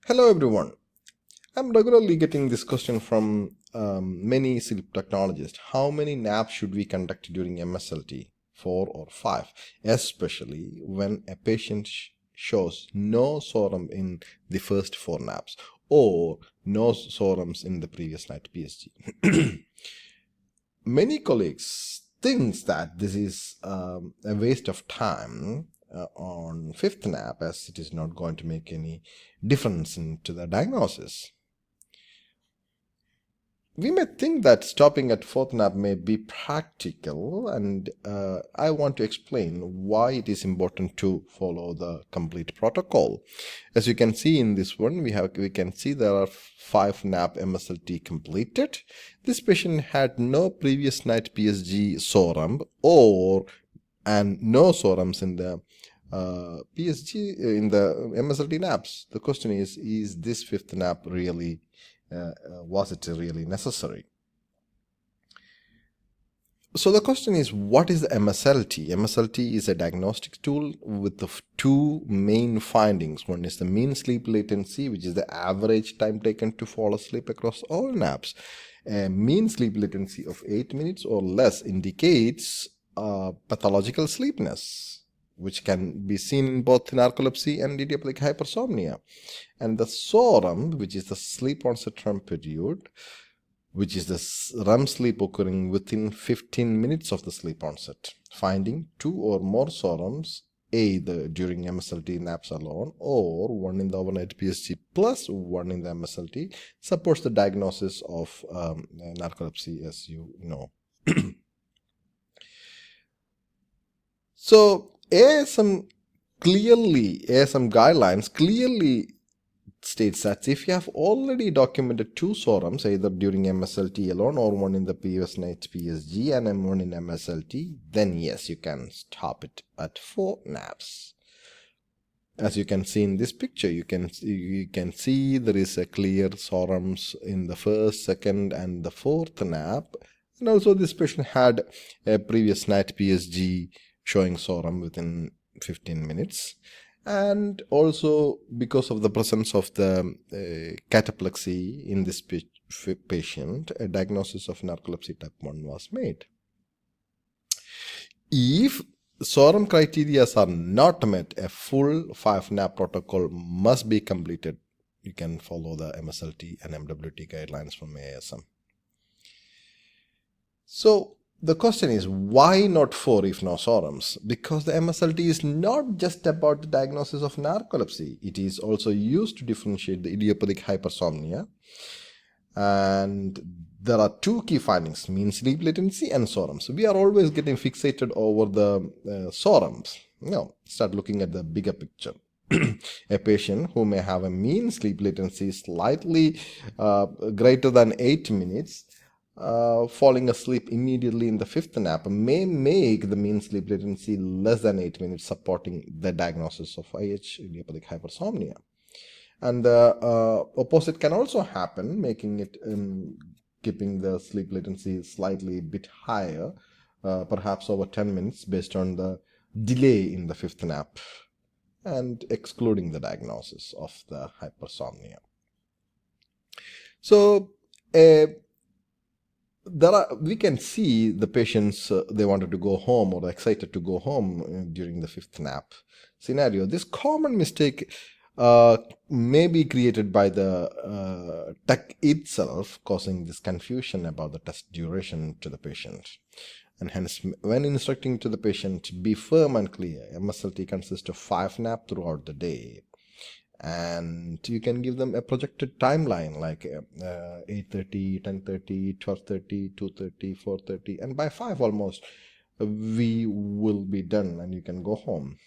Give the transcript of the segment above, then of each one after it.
Hello everyone. I'm regularly getting this question from many sleep technologists. How many naps should we conduct during MSLT? 4 or 5, especially when a patient shows no SOREMP in the first 4 naps or no SOREMPs in the previous night PSG. Many colleagues think that this is a waste of time on 5th nap, as it is not going to make any difference into the diagnosis. We may think that stopping at 4th nap may be practical, and I want to explain why it is important to follow the complete protocol. As you can see in this one, we can see there are 5 nap MSLT completed. This patient had no previous night PSG SOREMP and no SOREMPs in the PSG in the MSLT naps. The question is this 5th nap really was it really necessary? So the question is, what is the MSLT? MSLT is a diagnostic tool with the two main findings. One is the mean sleep latency, which is the average time taken to fall asleep across all naps. A mean sleep latency of 8 minutes or less indicates pathological sleepiness, which can be seen in both narcolepsy and idiopathic hypersomnia. And the SOREMP, which is the sleep onset REM period, which is the REM sleep occurring within 15 minutes of the sleep onset, finding 2 or more SOREMPs either during MSLT naps alone or one in the overnight PSG plus one in the MSLT supports the diagnosis of narcolepsy, as you know. So ASM guidelines clearly states that if you have already documented 2 SOREMPs, either during MSLT alone or one in the previous night PSG and one in MSLT, then yes, you can stop it at 4 naps. As you can see in this picture, you can see there is a clear SOREMPs in the first, second, and the 4th nap. And also this patient had a previous night PSG showing SOREMP within 15 minutes. And also because of the presence of the cataplexy in this patient, a diagnosis of narcolepsy type 1 was made. If SOREMP criteria are not met, a full 5 nap protocol must be completed. You can follow the MSLT and MWT guidelines from ASM. So the question is, why not 4 if no SOREMPs? Because the MSLT is not just about the diagnosis of narcolepsy. It is also used to differentiate the idiopathic hypersomnia. And there are 2 key findings, mean sleep latency and SOREMPs. We are always getting fixated over the SOREMPs. No, start looking at the bigger picture. A patient who may have a mean sleep latency slightly greater than 8 minutes falling asleep immediately in the 5th nap may make the mean sleep latency less than 8 minutes, supporting the diagnosis of IH, idiopathic hypersomnia. And the opposite can also happen, making it keeping the sleep latency slightly bit higher, perhaps over 10 minutes based on the delay in the 5th nap and excluding the diagnosis of the hypersomnia. So we can see the patients, they wanted to go home or excited to go home during the 5th nap scenario. This common mistake may be created by the tech itself, causing this confusion about the test duration to the patient. And hence, when instructing to the patient, be firm and clear. MSLT consists of 5 naps throughout the day. And you can give them a projected timeline like 8:30, 10:30, 12:30, 2:30, 4:30, and by 5 almost we will be done and you can go home.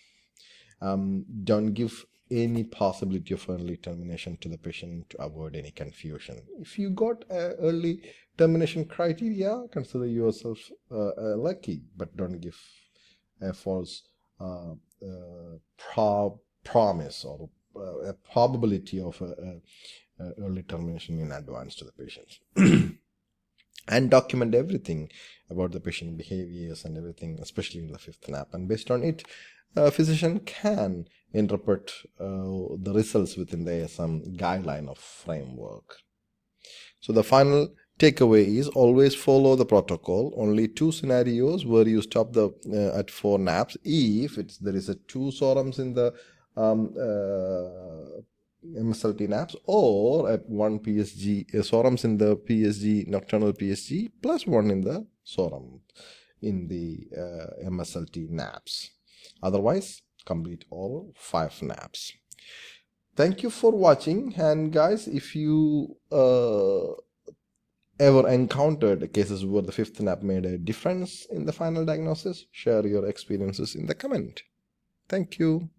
Don't give any possibility of early termination to the patient to avoid any confusion. If you got early termination criteria, consider yourself lucky, but don't give a false promise or a probability of early termination in advance to the patient. And document everything about the patient behaviors and everything, especially in the 5th nap. And based on it, a physician can interpret the results within the ASM guideline of framework. So the final takeaway is always follow the protocol. Only 2 scenarios where you stop the at 4 naps if there is a 2 SOREMPs in the MSLT naps, or at 1 PSG SOREMPs in the PSG nocturnal PSG plus 1 in the SOREMP in the MSLT naps. Otherwise, complete all 5 naps. Thank you for watching, and guys, if you ever encountered cases where the 5th nap made a difference in the final diagnosis, share your experiences in the comment. Thank you.